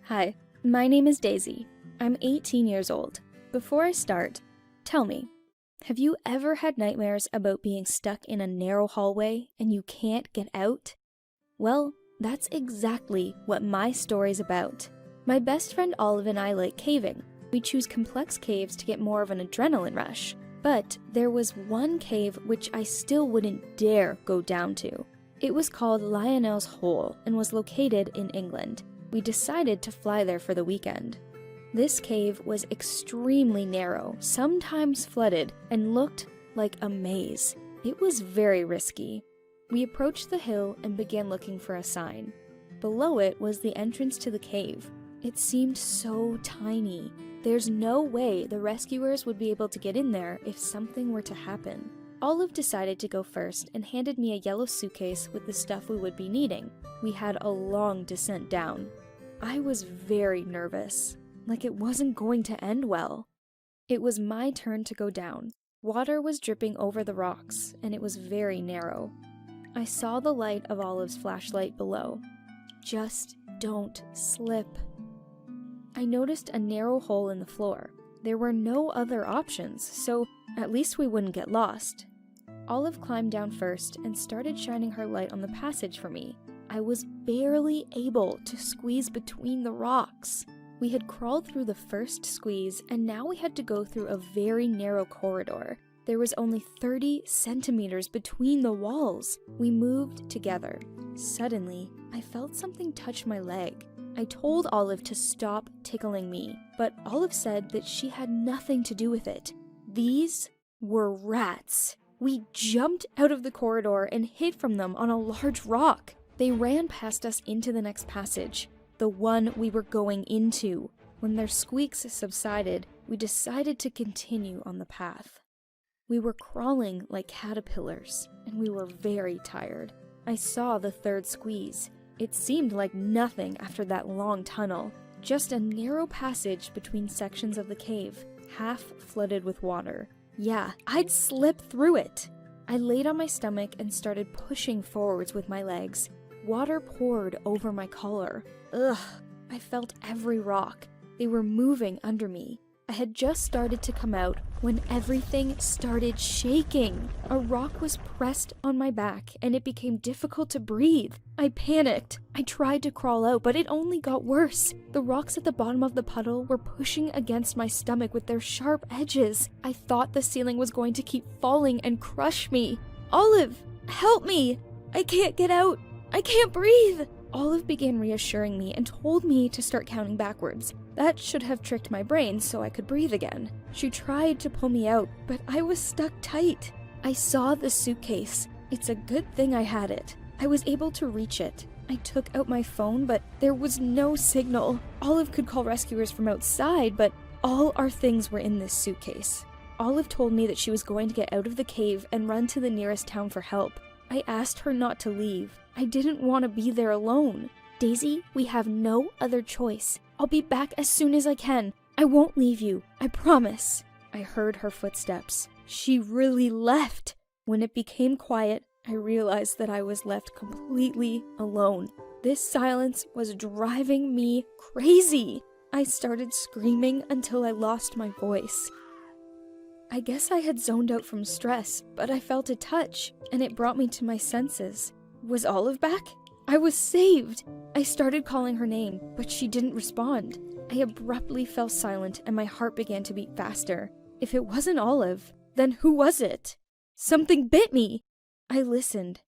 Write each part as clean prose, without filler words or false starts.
Hi, my name is Daisy. I'm 18 years old. Before I start, tell me, have you ever had nightmares about being stuck in a narrow hallway and you can't get out? Well, that's exactly what my story's about. My best friend Olive and I like caving. We choose complex caves to get more of an adrenaline rush. But there was one cave which I still wouldn't dare go down to. It was called Lionel's Hole and was located in England. We decided to fly there for the weekend. This cave was extremely narrow, sometimes flooded, and looked like a maze. It was very risky. We approached the hill and began looking for a sign. Below it was the entrance to the cave. It seemed so tiny. There's no way the rescuers would be able to get in there if something were to happen. Olive decided to go first and handed me a yellow suitcase with the stuff we would be needing. We had a long descent down. I was very nervous, like it wasn't going to end well. It was my turn to go down. Water was dripping over the rocks, and it was very narrow. I saw the light of Olive's flashlight below. Just don't slip. I noticed a narrow hole in the floor. There were no other options, so at least we wouldn't get lost. Olive climbed down first and started shining her light on the passage for me. I was barely able to squeeze between the rocks. We had crawled through the first squeeze, and now we had to go through a very narrow corridor. There was only 30 centimeters between the walls. We moved together. Suddenly, I felt something touch my leg. I told Olive to stop tickling me, but Olive said that she had nothing to do with it. These were rats. We jumped out of the corridor and hid from them on a large rock. They ran past us into the next passage, the one we were going into. When their squeaks subsided, we decided to continue on the path. We were crawling like caterpillars, and we were very tired. I saw the third squeeze. It seemed like nothing after that long tunnel, just a narrow passage between sections of the cave, half flooded with water. Yeah, I'd slip through it. I laid on my stomach and started pushing forwards with my legs. Water poured over my collar. Ugh, I felt every rock. They were moving under me. I had just started to come out when everything started shaking. A rock was pressed on my back and it became difficult to breathe. I panicked. I tried to crawl out, but it only got worse. The rocks at the bottom of the puddle were pushing against my stomach with their sharp edges. I thought the ceiling was going to keep falling and crush me. Olive, help me! I can't get out. I can't breathe. Olive began reassuring me and told me to start counting backwards. That should have tricked my brain so I could breathe again. She tried to pull me out, but I was stuck tight. I saw the suitcase. It's a good thing I had it. I was able to reach it. I took out my phone, but there was no signal. Olive could call rescuers from outside, but all our things were in this suitcase. Olive told me that she was going to get out of the cave and run to the nearest town for help. I asked her not to leave. I didn't want to be there alone. Daisy, we have no other choice. I'll be back as soon as I can. I won't leave you. I promise. I heard her footsteps. She really left. When it became quiet, I realized that I was left completely alone. This silence was driving me crazy. I started screaming until I lost my voice. I guess I had zoned out from stress, but I felt a touch, and it brought me to my senses. Was Olive back? I was saved! I started calling her name, but she didn't respond. I abruptly fell silent, and my heart began to beat faster. If it wasn't Olive, then who was it? Something bit me! I listened.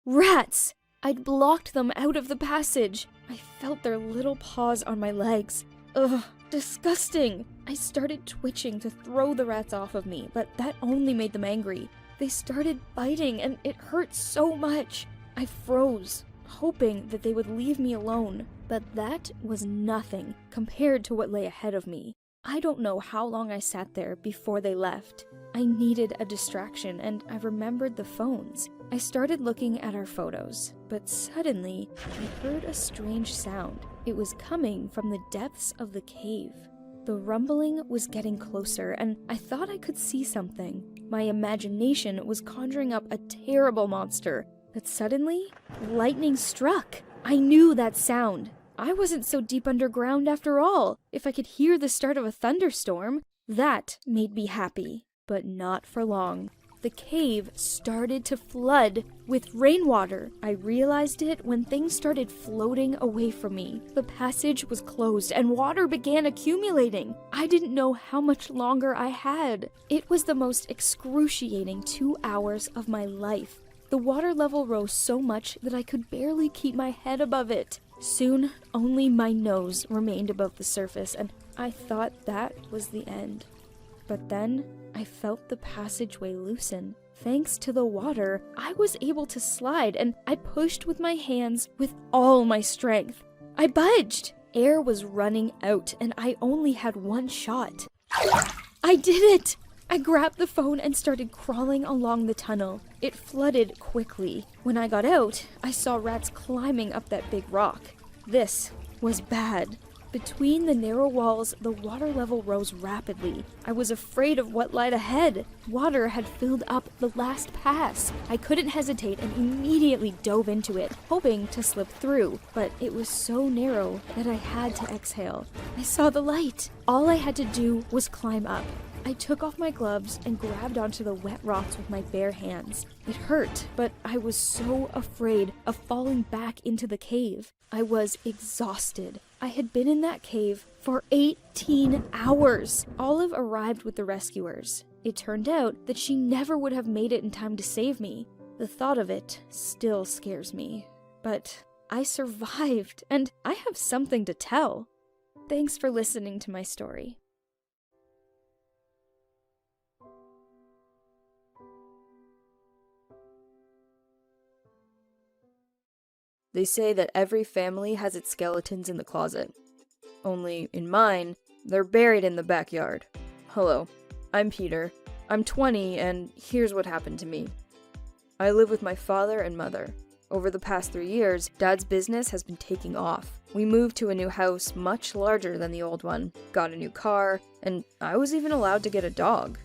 Rats! I'd blocked them out of the passage. I felt their little paws on my legs. Ugh, disgusting! I started twitching to throw the rats off of me, but that only made them angry. They started biting, and it hurt so much. I froze, hoping that they would leave me alone, but that was nothing compared to what lay ahead of me. I don't know how long I sat there before they left. I needed a distraction, and I remembered the phones. I started looking at our photos, but suddenly I heard a strange sound. It was coming from the depths of the cave. The rumbling was getting closer, and I thought I could see something. My imagination was conjuring up a terrible monster. But suddenly, lightning struck. I knew that sound. I wasn't so deep underground after all. If I could hear the start of a thunderstorm, that made me happy. But not for long. The cave started to flood with rainwater. I realized it when things started floating away from me. The passage was closed and water began accumulating. I didn't know how much longer I had. It was the most excruciating 2 hours of my life. The water level rose so much that I could barely keep my head above it. Soon, only my nose remained above the surface, and I thought that was the end. But then, I felt the passageway loosen. Thanks to the water, I was able to slide, and I pushed with my hands with all my strength. I budged! Air was running out, and I only had one shot. I did it! I grabbed the phone and started crawling along the tunnel. It flooded quickly. When I got out, I saw rats climbing up that big rock. This was bad. Between the narrow walls, the water level rose rapidly. I was afraid of what lied ahead. Water had filled up the last pass. I couldn't hesitate and immediately dove into it, hoping to slip through, but it was so narrow that I had to exhale. I saw the light. All I had to do was climb up. I took off my gloves and grabbed onto the wet rocks with my bare hands. It hurt, but I was so afraid of falling back into the cave. I was exhausted. I had been in that cave for 18 hours. Olive arrived with the rescuers. It turned out that she never would have made it in time to save me. The thought of it still scares me. But I survived, and I have something to tell. Thanks for listening to my story. They say that every family has its skeletons in the closet. Only, in mine, they're buried in the backyard. Hello, I'm Peter. I'm 20, and here's what happened to me. I live with my father and mother. Over the past 3 years, Dad's business has been taking off. We moved to a new house much larger than the old one, got a new car, and I was even allowed to get a dog.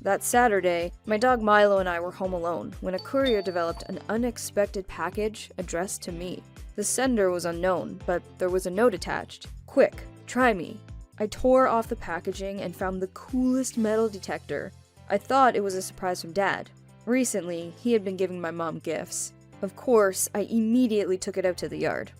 That Saturday, my dog Milo and I were home alone when a courier developed an unexpected package addressed to me. The sender was unknown, but there was a note attached. Quick, try me. I tore off the packaging and found the coolest metal detector. I thought it was a surprise from Dad. Recently, he had been giving my mom gifts. Of course, I immediately took it out to the yard.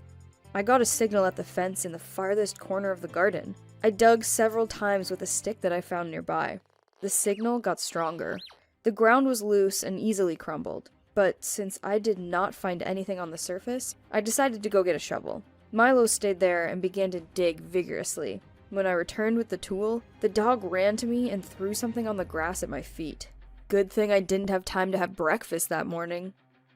I got a signal at the fence in the farthest corner of the garden. I dug several times with a stick that I found nearby. The signal got stronger. The ground was loose and easily crumbled, but since I did not find anything on the surface, I decided to go get a shovel. Milo stayed there and began to dig vigorously. When I returned with the tool, the dog ran to me and threw something on the grass at my feet. Good thing I didn't have time to have breakfast that morning.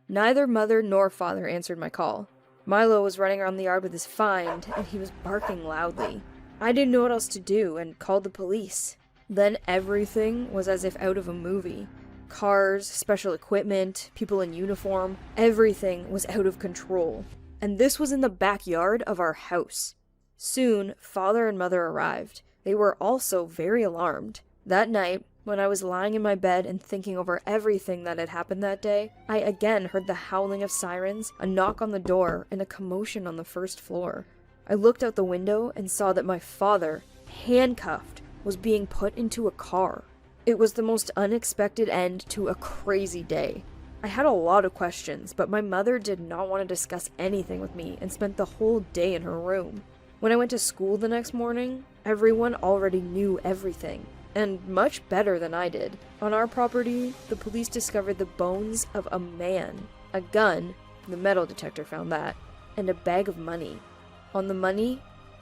Neither mother nor father answered my call. Milo was running around the yard with his find, and he was barking loudly. I didn't know what else to do and called the police. Then everything was as if out of a movie. Cars, special equipment, people in uniform, everything was out of control. And this was in the backyard of our house. Soon, father and mother arrived. They were also very alarmed. That night, when I was lying in my bed and thinking over everything that had happened that day, I again heard the howling of sirens, a knock on the door, and a commotion on the first floor. I looked out the window and saw that my father, handcuffed, was being put into a car. It was the most unexpected end to a crazy day. I had a lot of questions, but my mother did not want to discuss anything with me and spent the whole day in her room. When I went to school the next morning, everyone already knew everything, and much better than I did. On our property, the police discovered the bones of a man, a gun, the metal detector found that, and a bag of money. On the money,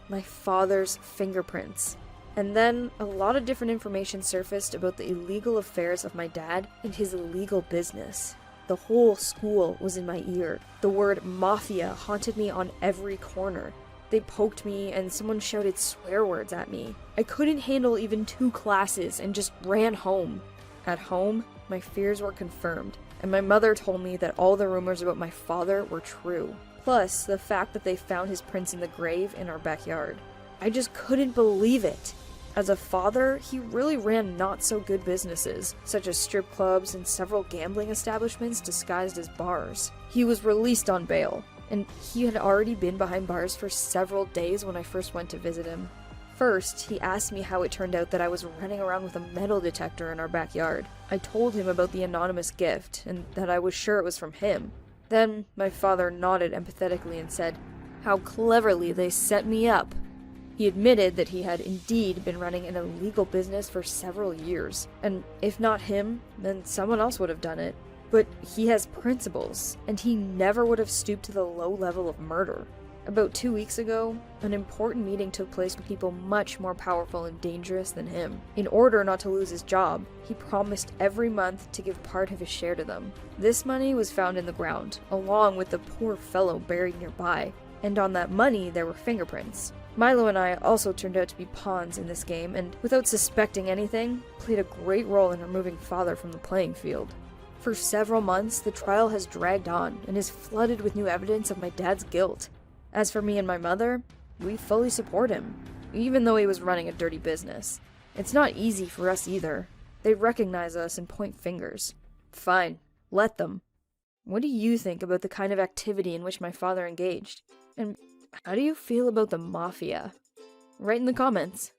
my father's fingerprints. And then, a lot of different information surfaced about the illegal affairs of my dad and his illegal business. The whole school was in my ear. The word mafia haunted me on every corner. They poked me, and someone shouted swear words at me. I couldn't handle even 2 classes and just ran home. At home, my fears were confirmed, and my mother told me that all the rumors about my father were true. Plus, the fact that they found his prints in the grave in our backyard. I just couldn't believe it. As a father, he really ran not-so-good businesses, such as strip clubs and several gambling establishments disguised as bars. He was released on bail, and he had already been behind bars for several days when I first went to visit him. First, he asked me how it turned out that I was running around with a metal detector in our backyard. I told him about the anonymous gift, and that I was sure it was from him. Then, my father nodded empathetically and said, "How cleverly they set me up." He admitted that he had indeed been running an illegal business for several years, and if not him, then someone else would have done it. But he has principles, and he never would have stooped to the low level of murder. About 2 weeks ago, an important meeting took place with people much more powerful and dangerous than him. In order not to lose his job, he promised every month to give part of his share to them. This money was found in the ground, along with the poor fellow buried nearby, and on that money there were fingerprints. Milo and I also turned out to be pawns in this game, and without suspecting anything, played a great role in removing father from the playing field. For several months, the trial has dragged on, and is flooded with new evidence of my dad's guilt. As for me and my mother, we fully support him, even though he was running a dirty business. It's not easy for us either. They recognize us and point fingers. Fine, let them. What do you think about the kind of activity in which my father engaged? And how do you feel about the mafia? Write in the comments.